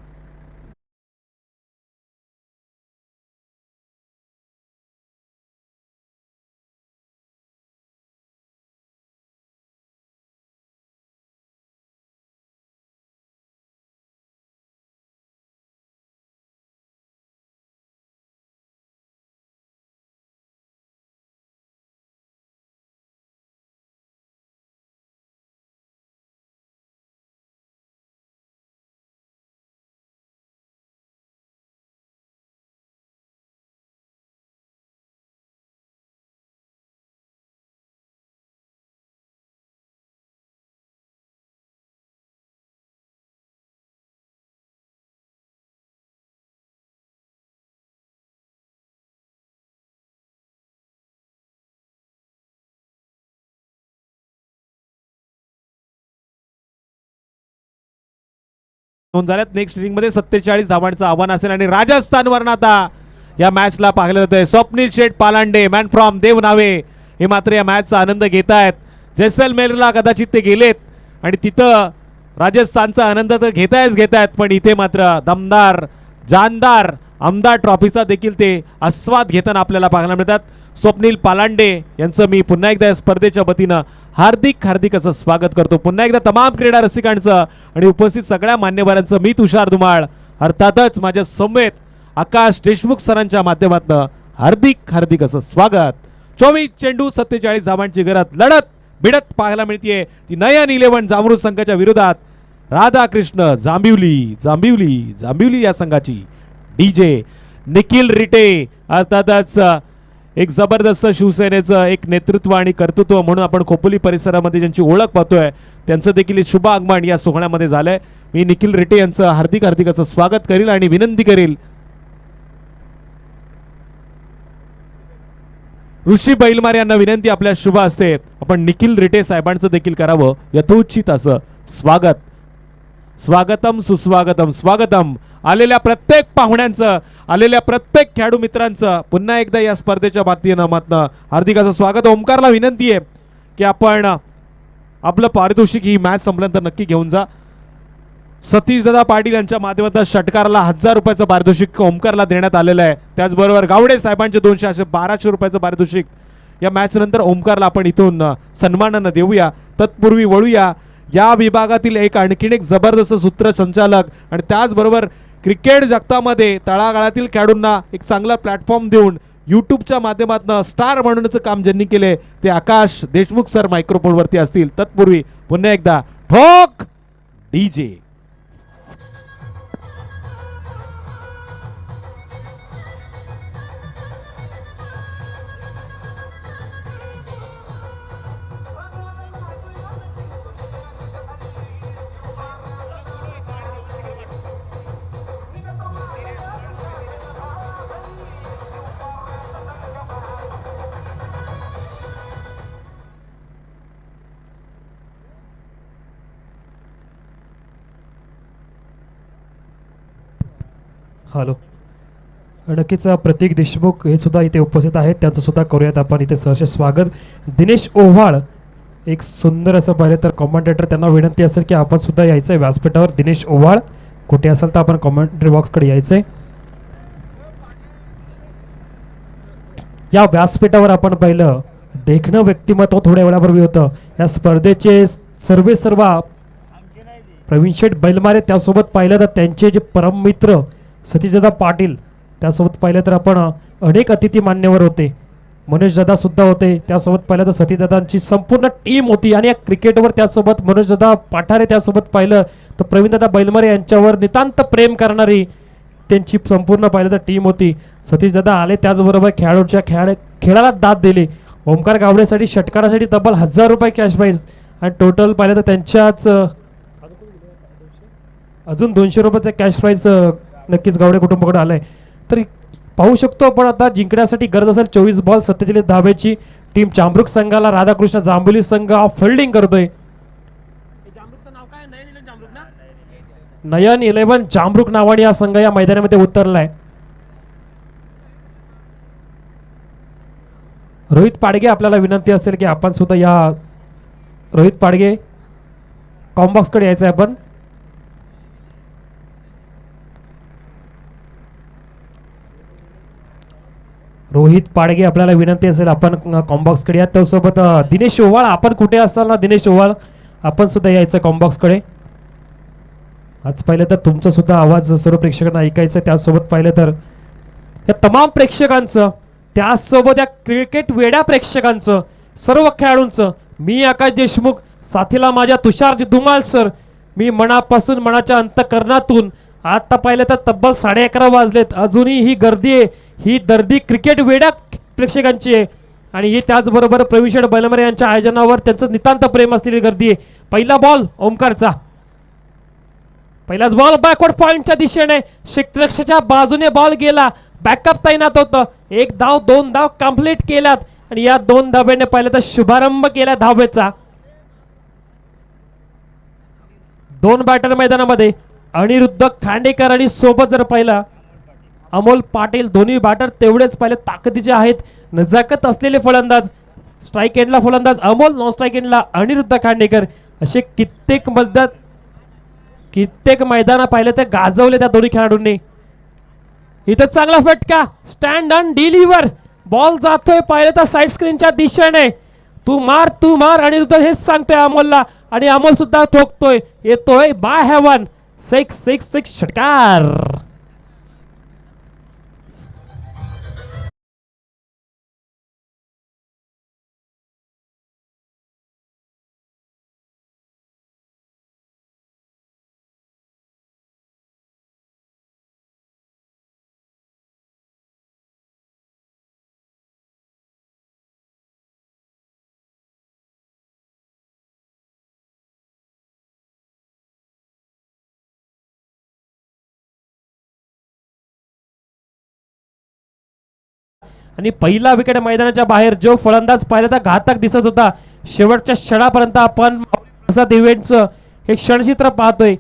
झाल्यात. नेक्स्ट इनिंग मध्ये 47 धावांचं आव्हान असेल आणि राजस्थानवर आता या मॅचला पाहिलं जातंय. स्वप्नील शेठ पालांडे मॅन फ्रॉम देवनावे हे मात्र या मॅचचा आनंद घेत आहेत. जैसलमेरला कदाचित ते गेलेत आणि तिथं राजस्थानचा आनंद तर घेतायत पण इथे मात्र दमदार जानदार आमदार ट्रॉफीचा देखील ते आस्वाद घेताना आपल्याला पाहायला मिळतात. स्वप्नील पालांडे यांचं मी पुन्हा एकदा या स्पर्धेच्या वतीनं हार्दिक हार्दिक असं स्वागत करतो. पुन्हा एकदा तमाम क्रीडा रसिकांचं आणि उपस्थित सगळ्या मान्यवरांचं मी तुषार धुमाळ अर्थातच माझ्या समवेत आकाश देशमुख सरांच्या माध्यमातून हार्दिक हार्दिक असं स्वागत. 24 चेंडू 47 धावांची गरज लढत भिडत पाहायला मिळतीये ती नयन 11 जामरूद संघाच्या विरोधात राधाकृष्ण जांभिवली या संघाची. डीजे निखिल रिटे अर्थातच एक जबरदस्त शिवसेनेचं एक नेतृत्व आणि कर्तृत्व म्हणून आपण खोपोली परिसरामध्ये ज्यांची ओळख पाहतोय त्यांचं देखील शुभ आगमन या सोहळ्यामध्ये झालंय. मी निखिल रिटे यांचं हार्दिक हार्दिक असं स्वागत करील आणि विनंती करील ऋषी बैलमार यांना विनंती आपल्या शुभ असते आपण निखिल रिटे साहेबांचं देखील करावं यथोचित असं स्वागत. स्वागतम सुस्वागतम स्वागतम आलेल्या प्रत्येक पाहुण्यांचं, आलेल्या प्रत्येक खेळाडू मित्रांचं पुन्हा एकदा या स्पर्धेच्या माध्यमातून हार्दिक असं स्वागत. ओमकारला विनंती आहे की आपण आपलं पारितोषिक ही मॅच संपल्यानंतर नक्की घेऊन जा. सतीशदादा पाटील यांच्या माध्यमातून षटकाराला 1000 रुपयाचं पारितोषिक ओमकारला देण्यात आलेलं आहे. त्याचबरोबर गावडे साहेबांचे 200 असे 1200 रुपयाचं पारितोषिक या मॅच नंतर ओमकारला आपण इथून सन्मानानं देऊया. तत्पूर्वी वळूया या विभागातील आणखीन एक जबरदस्त सूत्रसंचालक आणि त्याचबरोबर क्रिकेट जगतामध्ये तळागाळातील खेळाडूंना एक चांगला प्लॅटफॉर्म देऊन यूट्यूबच्या माध्यमातून स्टार बनवण्याचं काम ज्यांनी केले ते आकाश देशमुख सर मायक्रोफोनवरती असतील. तत्पूर्वी पुन्हा एकदा ठोक डीजे. हॅलो, नक्कीच प्रतीक देशमुख हे सुद्धा इथे उपस्थित आहेत, त्यांचं सुद्धा करूयात आपण इथे सहर्ष स्वागत. दिनेश ओव्हाळ एक सुंदर असं पाहिलं तर कॉमेंटेटर, त्यांना विनंती असेल की आपण सुद्धा यायचं आहे व्यासपीठावर. दिनेश ओव्हाळ कुठे असेल तर आपण कॉमेंट्री बॉक्सकडे यायचं आहे. या व्यासपीठावर आपण पाहिलं देखणं व्यक्तिमत्व थोड्या वेळापूर्वी होतं. या स्पर्धेचे सर्व प्रवीण शेठ बैलमारे, त्यासोबत पाहिलं तर त्यांचे जे परममित्र सतीशदादा पाटील, त्यासोबत पाहिलं तर आपण अनेक अतिथी मान्यवर होते. मनोजदादा सुद्धा होते. त्यासोबत पाहिलं तर सतीशदादांची संपूर्ण टीम होती आणि या क्रिकेटवर त्यासोबत मनोजदादा पाठारे, त्यासोबत पाहिलं तर प्रवीणदादा बैलमारे यांच्यावर नितांत प्रेम करणारी त्यांची संपूर्ण पाहिलं तर टीम होती. सतीशदादा आले, त्याचबरोबर खेळाडूच्या खेळाला दाद दिली. ओमकार गावडेसाठी षटकारासाठी तब्बल 1000 रुपये कॅश प्राईज आणि टोटल पाहिलं तर त्यांच्याच अजून 200 रुपयाचं कॅश प्राईज नक्कीच गावडे कुटुंबाकडे आलंय. तर पाहू शकतो आपण आता जिंकण्यासाठी गरज असेल 24 बॉल 47 धाब्याची. टीम जांभरूक संघाला राधाकृष्ण जांभुली संघ फिल्डिंग करतोय. नयन 11 जांभरूक नावाने हा संघ या मैदानामध्ये उतरलाय. रोहित पाडगे, आपल्याला विनंती असेल की आपण सुद्धा या रोहित पाडगे कॉम्बॉक्सकडे यायचं आहे. आपण रोहित पाडगे, आपल्याला विनंती असेल आपण कॉम्बॉक्सकडे या. त्यासोबत दिनेश ओव्हाळ, आपण कुठे असाल ना दिनेश ओव्हाळ, आपण सुद्धा यायचं कॉम्बॉक्सकडे. आज पाहिलं तर तुमचा सुद्धा आवाज सर्व प्रेक्षकांना ऐकायचं. त्यासोबत पाहिलं तर या तमाम प्रेक्षकांचं, त्याचसोबत या क्रिकेट वेड्या प्रेक्षकांचं, सर्व खेळाडूंचं मी आकाश देशमुख, साथीला माझ्या तुषारजी धुमाळ सर, मी मनापासून मनाच्या अंतकरणातून आता पाहिलं तर तब्बल 11:30 वाजलेत, अजूनही ही गर्दी आहे, ही दर्दी क्रिकेट वेड्या प्रेक्षकांची आहे. आणि ही त्याचबरोबर प्रवीण शेठ बैलमारे यांच्या आयोजनावर त्यांचं नितांत प्रेम असलेली गर्दी आहे. पहिला बॉल ओमकारचा, पहिलाच बॉल बॅकवर्ड पॉइंटच्या दिशेने क्षेत्ररक्षकाच्या बाजूने बॉल गेला. बॅकअप तैनात होतं. 1 धाव 2 धाव कंप्लीट केल्यात आणि या 2 धाब्याने पाहिलं तर शुभारंभ केला धावेचा. 2 बॅटर मैदानामध्ये अनिरुद्ध खांडेकर आणि सोबत जर पाहिला अमोल पाटील, दोन्ही बॅटर तेवढेच पाहिले ताकदीचे आहेत, नजाकत असलेले फलंदाज. स्ट्राईक एंडला फलंदाज अमोल, नॉन स्ट्राईक एंडला अनिरुद्ध खांडेकर. असे कित्येक मैदान पाहिले तर गाजवले त्या दोन्ही खेळाडूंनी. इथं चांगला फटका, स्टँड अँड डिलिव्हर, बॉल जातोय पाहिलं तर साईड स्क्रीनच्या दिशेने. तू मार अनिरुद्ध हेच सांगतोय अमोलला आणि अमोल सुद्धा ठोकतोय. येतोय बाय हेवन, 6 षटकार. आणि पहिला विकेट मैदानाच्या बाहेर जो फलंदाज पाहिला घातक दिसत होता, शेवटच्या क्षणापर्यंत आपण इव्हेंटचं हे क्षणचित्र पाहतोय.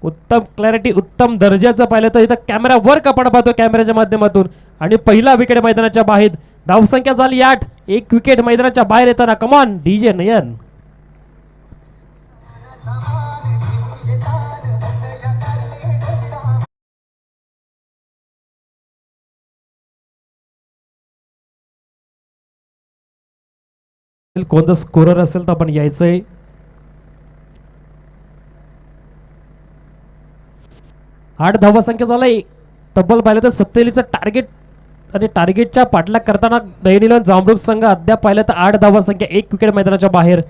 उत्तम क्लॅरिटी, उत्तम दर्जाचं पाहिलं तर इथं कॅमेरा वर्क आपण पाहतो कॅमेऱ्याच्या माध्यमातून. आणि पहिला विकेट मैदानाच्या बाहेर. धावसंख्या झाली 8. एक विकेट मैदानाच्या बाहेर येताना कमॉन डीजे नयन. कोणतं स्कोरर असेल तर आपण यायचंय. आठ धावसंख्या झालाय. तब्बल पाहिलं तर 47चं टार्गेट आणि टार्गेटच्या पाठलाग करताना नयनीलन जांभरूक संघ अद्याप पाहिलं तर 8 धावसंख्या. एक विकेट मैदानाच्या बाहेर.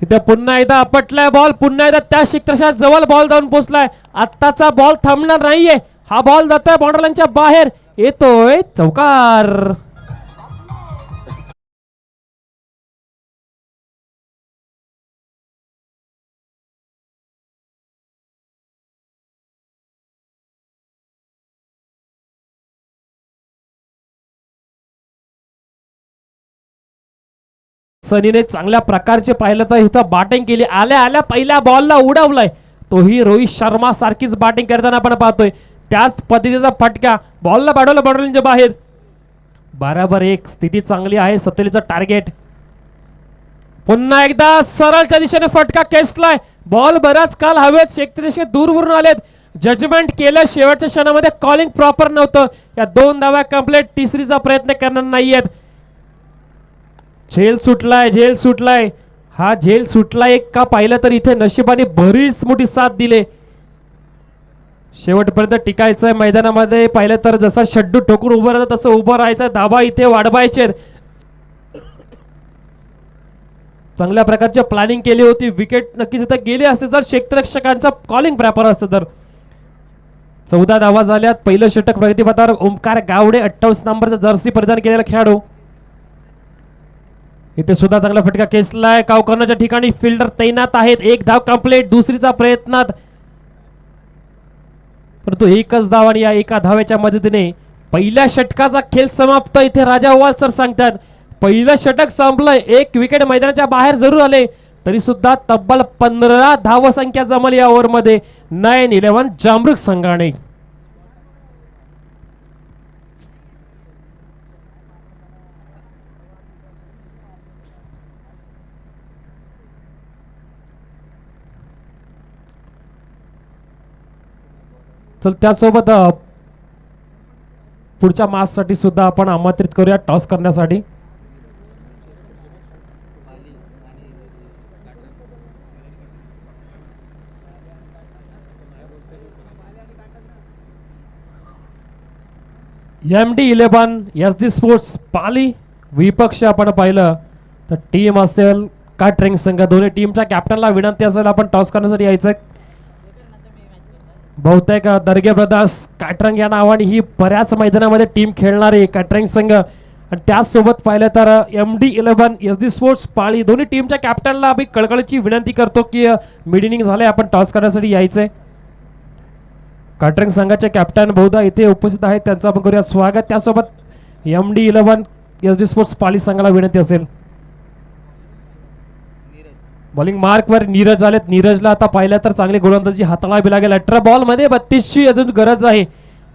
इथे पुन्हा एकदा आपटलाय बॉल. पुन्हा एकदा त्या शिखराच्या जवळ बॉल जाऊन पोहोचलाय. आत्ताचा बॉल थांबणार नाहीये. हा बॉल जातोय बॉर्डरलाईनच्या बाहेर. येतोय चौकार. सनीने चांगल्या प्रकारचे पाहिलं तर इथं बॅटिंग केली. आल्या आल्या पहिल्या बॉलला उडवलाय. तोही रोहित शर्मा सारखीच बॅटिंग करताना आपण पाहतोय. त्याच पद्धतीचा फटका बॉलला पाडवला बॉर्डरलाईनच्या बाहेर. बराबर एक स्थिती चांगली आहे. 47चं टार्गेट. पुन्हा एकदा सरळच्या दिशेने फटका खेचलाय. बॉल बराच काल हवेत 31 दूरवरून आलेत. जजमेंट केलं शेवटच्या क्षणामध्ये. कॉलिंग प्रॉपर नव्हतं. या 2 धावा कंप्लीट. तिसरीचा प्रयत्न करणार नाहीयेत. झेल सुटलाय. झेल सुटलाय. हा झेल सुटला एक का पाहिलं तर इथे नशिबाने बरीच मोठी साथ दिले. शेवटपर्यंत टिकायचंय मैदानामध्ये. पाहिलं तर जसा शड्डू ठोकून उभं राहतं तसं उभं राहायचं. धाबा इथे वाढवायचे. चांगल्या प्रकारचे प्लॅनिंग केली होती. विकेट नक्कीच इथं गेले असते जर क्षेत्ररक्षकांचं कॉलिंग प्रॉपर असतं तर. 14 धावा झाल्यात. पहिलं षटक प्रगतीपथावर ओमकार गावडे 28 नंबरचा जर्सी परिधान केलेला खेळाडू. इथे सुद्धा चांगला फटका खेचलाय. कावकर्णाच्या ठिकाणी फिल्डर तैनात आहेत. एक धाव कंप्लीट. दुसरीचा प्रयत्नात परंतु एकच धाव आणि या एका धावेच्या मदतीने पहिल्या षटकाचा खेळ समाप्त. इथे राजा ओवाल सर सांगतात पहिलं षटक संपलंय. एक विकेट मैदानाच्या बाहेर जरूर आले तरी सुद्धा तब्बल 15 धावसंख्या जमली या ओव्हरमध्ये 9-11 जामरुक संघाने. चल त्यासोबत पुढच्या मॅचसाठी सुद्धा आपण आमंत्रित करूया टॉस करण्यासाठी. MD11 SD स्पोर्ट्स पाली विपक्ष आपण पाहिलं तर टीम असेल काटरिंग संघ. दोन्ही टीमच्या कॅप्टनला विनंती असेल आपण टॉस करण्यासाठी यायचं. बहुतेक दर्गे ब्रदर्स कॅटरिंग या नावाने ही बऱ्याच मैदानामध्ये टीम खेळणारी कॅटरिंग संघ. आणि त्याचसोबत पाहिलं तर MD11 SD स्पोर्ट्स पाळी दोन्ही टीमच्या कॅप्टनला आम्ही कळकळीची विनंती करतो की मिड इनिंग झाले आपण टॉस करण्यासाठी यायचंय. कॅटरिंग संघाचे कॅप्टन बहुधा इथे उपस्थित आहेत. त्यांचं आपण करूया स्वागत. त्यासोबत MD11 SD स्पोर्ट्स पाली संघाला विनंती असेल. बॉलिंग मार्क वर नीरज आलेत. नीरजला आता पाहिलं तर चांगली गोलंदाजी हाताळावी लागेल. 18 बॉल मध्ये 32ची अजून गरज आहे.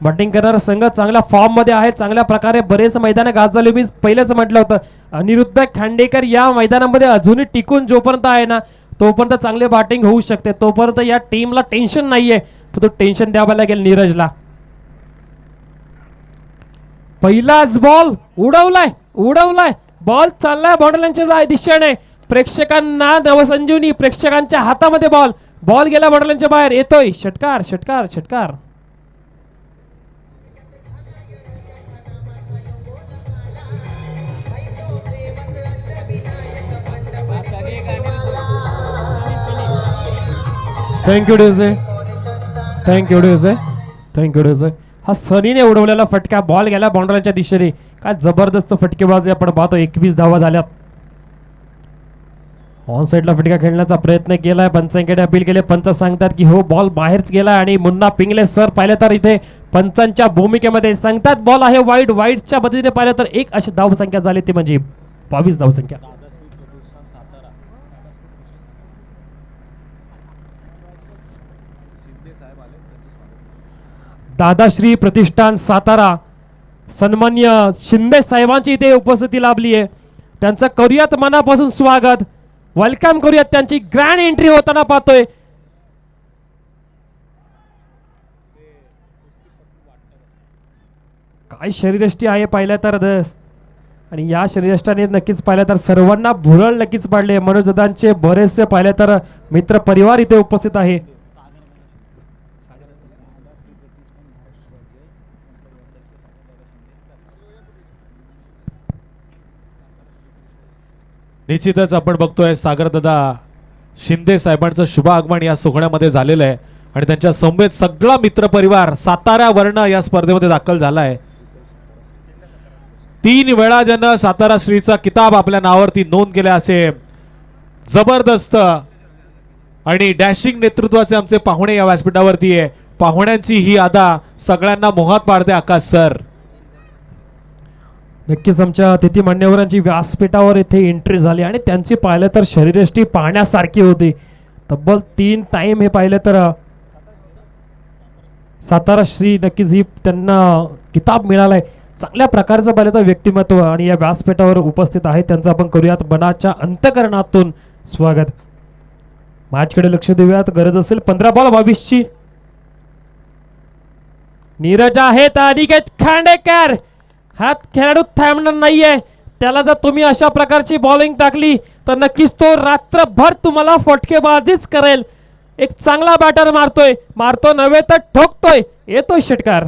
बॅटिंग करणारा संघ चांगल्या फॉर्म मध्ये आहे. चांगल्या प्रकारे बरेच मैदान गाजवले. मी पहिलेच म्हटलं होतं अनिरुद्ध खांडेकर या मैदानामध्ये अजूनही टिकून जोपर्यंत आहे ना तोपर्यंत चांगले बॅटिंग होऊ शकते. तोपर्यंत या टीमला टेन्शन नाहीये. तो टेन्शन द्यावं लागेल नीरजला. पहिलाच बॉल उडवलाय. बॉल चाललाय बॉर्डरलाईनच्या दिशेने. प्रेक्षकांना नवसंजीवनी. प्रेक्षकांच्या हातामध्ये बॉल गेला बॉर्डरलाईनच्या बाहेर. येतोय षटकार. Thank you DJ. हा सनीने उडवलेला फटका. बॉल गेला बाउंड्रीच्या दिशेने. काय जबरदस्त फटकेबाजी आपण पाहतो. 21 धावा झाल्यात. ऑन साईडला फटका खेळण्याचा प्रयत्न केलाय. पंचांकडे अपील केले. पंच सांगतात की हो बॉल बाहेरच गेला. आणि मुन्ना पिंगले सर पाहिलं तर इथे पंचांच्या भूमिकेमध्ये सांगतात बॉल आहे वाईडच्या पद्धतीने पाहिलं तर एक अशी धावसंख्या झाली ती म्हणजे 22 धावसंख्या. दादाश्री प्रतिष्ठान सातारा सन्मान्य शिंदे साहेबांची इथे उपस्थिती लाभली आहे. त्यांचं करूयात मनापासून स्वागत, वेलकम करूयात. त्यांची ग्रँड एंट्री होताना पाहतोय. काय शरीरयष्टी आहे पाहिलं तर आणि या शरीरयष्टाने नक्कीच पाहिलं तर सर्वांना भुरळ नक्कीच पाडले. मनोज दादांचे बरेचसे पाहिले तर मित्र परिवार इथे उपस्थित आहे. निश्चितच आपण बघतोय सागरदादा शिंदे साहेबांचं शुभ आगमन या सोहळ्यामध्ये झालेलं आहे आणि त्यांच्या समवेत सगळा मित्र परिवार साताऱ्यावरनं या स्पर्धेमध्ये दाखल झालाय. 3 वेळा ज्यानं सातारा श्रीचा किताब आपल्या नावावरती नोंद केला असे जबरदस्त आणि डॅशिंग नेतृत्वाचे आमचे पाहुणे या व्यासपीठावरती आहे. पाहुण्यांची ही अदा सगळ्यांना मोहात पाडते. आकाश सर, नक्कीच आमच्या अतिथी मान्यवरांची व्यासपीठावर इथे एंट्री झाली आणि त्यांची पाहिलं तर शरीरयष्टी पाहण्यासारखी होती. तब्बल 3 टाइम हे पाहिलं तर सातारा श्री नक्कीच ही त्यांना किताब मिळालाय. चांगल्या प्रकारचं पाहिलं तर व्यक्तिमत्व आणि या व्यासपीठावर उपस्थित आहे. त्यांचं आपण करूयात मनाच्या अंतकरणातून स्वागत. मॅचकडे लक्ष देऊयात. गरज असेल 15 बॉल 22ची. नीरज आहेत अनिकेत खांडेकर. हात खेळाडू थांबणार नाहीये. त्याला जर तुम्ही अशा प्रकारची बॉलिंग टाकली तर नक्कीच तो रात्रभर तुम्हाला फटकेबाजीच करेल. एक चांगला बॅटर मारतो नव्हे तर ठोकतोय. येतोय षटकार.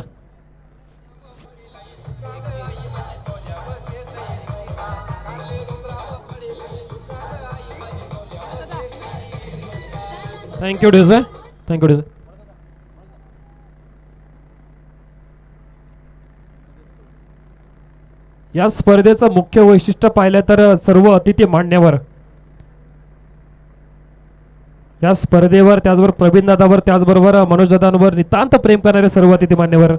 Thank you DJ, thank you DJ. या स्पर्धेचं मुख्य वैशिष्ट्य पाहिलं तर सर्व अतिथी मान्यवर या स्पर्धेवर, त्याचबरोबर प्रवीण दादावर, त्याचबरोबर मनोज दादांवर नितांत प्रेम करणारे सर्व अतिथी मान्यवर.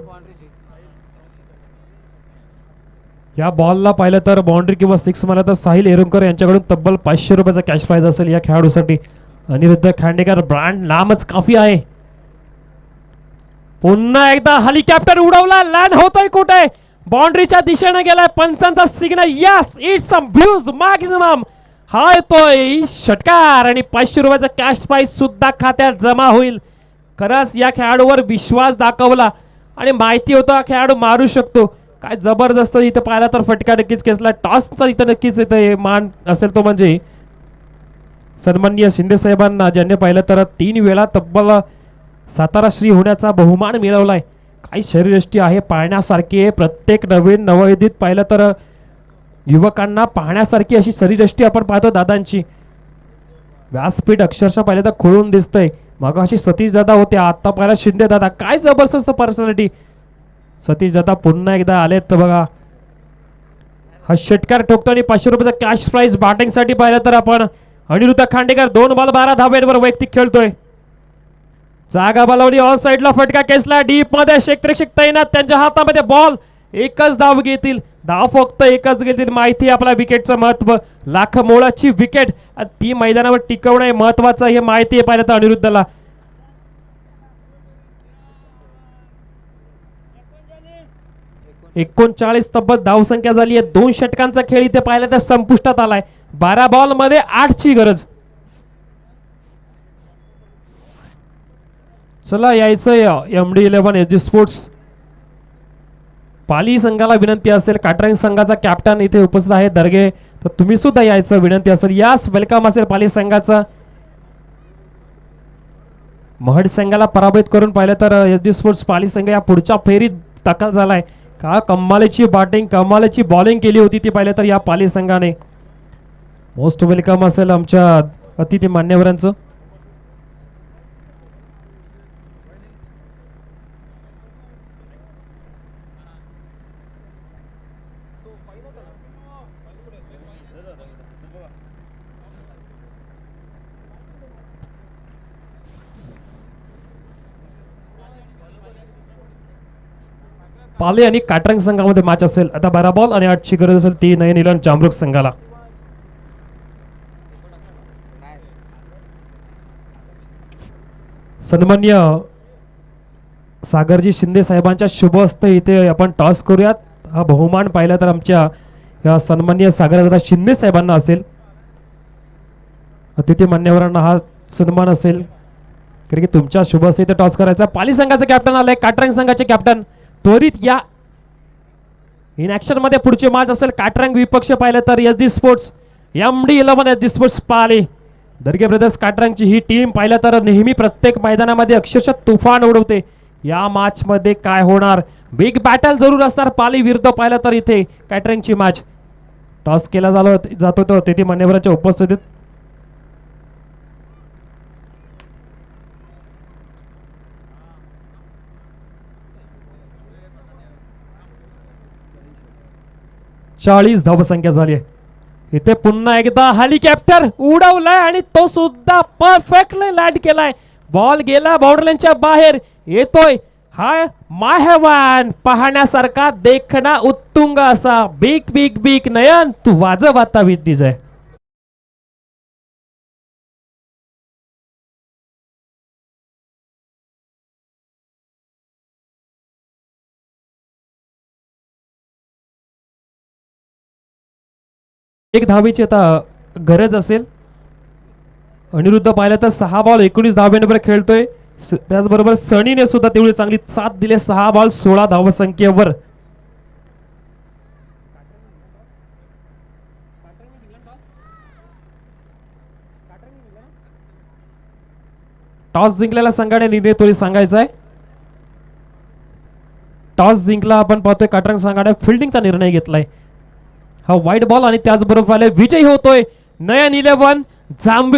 या बॉलला पाहिलं तर बाउंड्री किंवा 6 मला तर साहिल एरुमकर यांच्याकडून तब्बल 500 रुपयाचा कॅश प्राइज असेल या खेळाडूसाठी. अनिरुद्ध खांडेकर ब्रँड नामच काफी आहे. पुन्हा एकदा हेलिकॉप्टर उडवला. लँड होतोय कुठे? बाउंड्रीच्या दिशेने गेलाय. पंचांचा signal. Yes, it's a blues maximum. हा येतोय षटकार आणि 500 रुपयाचा कॅश प्राइज सुद्धा खात्यात जमा होईल. खरंच या खेळाडूवर विश्वास दाखवला आणि माहिती होतं हा खेळाडू मारू शकतो. काय जबरदस्त इथं पाहिला तर फटका नक्कीच खेचला. टॉसचा इथं नक्कीच इथं मान असेल तो म्हणजे सन्माननीय शिंदे साहेबांना, ज्यांनी पाहिलं तर 3 वेळा तब्बल सातारा श्री होण्याचा बहुमान मिळवलाय. काही शरीरयष्टी आहे पाहण्यासारखी आहे. प्रत्येक नवोदित पाहिलं तर युवकांना पाहण्यासारखी अशी शरीरयष्टी आपण पाहतो दादांची. व्यासपीठ अक्षरशः पाहिलं तर खोळून दिसतंय. मग अशी सतीश दादा होते, आता पाहिला शिंदे दादा. काय जबरदस्त पर्सनॅलिटी. सतीश दादा पुन्हा एकदा आलेत तर बघा. हा षटकार ठोकतो आणि 500 रुपयाचा कॅश प्राइज बॅटिंगसाठी पाहिलं तर आपण अनिरुद्ध खांडेकर 2 बॉल 12 धाब्यांवर वैयक्तिक खेळतोय. जागा बोलावली. ऑन साइडला फटका केसला. डीप मध्ये क्षेत्ररक्षक तैनात. त्यांच्या हातामध्ये बॉल. एकच धाव घेतील. धाव फक्त एकच घेतील. माहिती आपल्या विकेटचं महत्व. लाख मोलाची विकेट ती मैदानावर टिकवणे महत्वाचं हे माहिती आहे पाहिलं तर अनिरुद्धला. एकोणचाळीस तब्बल धावसंख्या झाली आहे. 2 षटकांचा खेळ इथे पाहिलं तर संपुष्टात आलाय. 12 बॉल मध्ये 8ची गरज. चला यायचं MD11 SG स्पोर्ट्स पाली संघाला विनंती असेल. काटरंग संघाचा कॅप्टन इथे उपस्थित आहे दर्गे, तर तुम्ही सुद्धा यायचं विनंती असेल. यास वेलकम असेल पाली संघाचा. महड संघाला पराभूत करून पाहिलं तर SG स्पोर्ट्स पाली संघ या पुढच्या फेरीत दाखल झालाय. का कमालीची बॅटिंग कमालीची बॉलिंग केली होती ती पाहिलं तर या पाली संघाने. मोस्ट वेलकम असेल आमच्या अतिथी मान्यवरांचं. पाली आणि काटरंग संघामध्ये मॅच असेल. आता 12 बॉल आणि 8ची गरज असेल ती नयन इलन जामरुख संघाला. सन्मान्य सागरजी शिंदे साहेबांच्या शुभ हस्ते इथे आपण टॉस करूयात. हा बहुमान पाहिला तर आमच्या या सन्मान्य सागरदादा शिंदे साहेबांना असेल. अतिथी मान्यवरांना हा सन्मान असेल कारण की तुमच्या शुभ हस्ते इथे टॉस करायचा. पाली संघाचे कॅप्टन आले, काटरंग संघाचे कॅप्टन त्वरित या इन ऍक्शन मध्ये. पुढचे मॅच असेल काटरंग विपक्ष पाहिलं तर SD sports MD11 SD sports Pali. Darge brothers काटरंगची ही टीम पाहिलं तर नेहमी प्रत्येक मैदानामध्ये अक्षरशः तुफान उडवते. या मॅच मध्ये काय होणार, बिग बॅटल जरूर असणार. पाली विरुद्ध पाहिलं तर इथे कॅटरंगची मॅच. टॉस केला जातो तो तिथे मान्यवरांच्या उपस्थितीत. चाळीस धावसंख्या झाली आहे. इथे पुन्हा एकदा हेलिकॉप्टर उडवलाय आणि तो सुद्धा परफेक्टली लँड केलाय. बॉल गेला बाउंड्रीच्या बाहेर, येतोय हा माहेवान पाहण्यासारखा, देखणा उत्तुंग असा. बिग बिग बिग नयन तू वाजव आता विथ डीजे. एक धावेची आता गरज असेल. अनिरुद्ध पाहिलं तर 6 बॉल 19 धावेंवर खेळतोय. त्याचबरोबर सनीने सुद्धा तेवढी चांगली साथ दिले. 6 बॉल 16 धावसंख्येवर. टॉस जिंकलेल्या संघाने निर्णय तोरी सांगायचा आहे. टॉस जिंकला आपण पाहतोय काटरंग संघाने फिल्डिंगचा निर्णय घेतलाय. हा वाईट बॉल आणि त्याचबरोबर विजयी होतोय नयन 11 जांब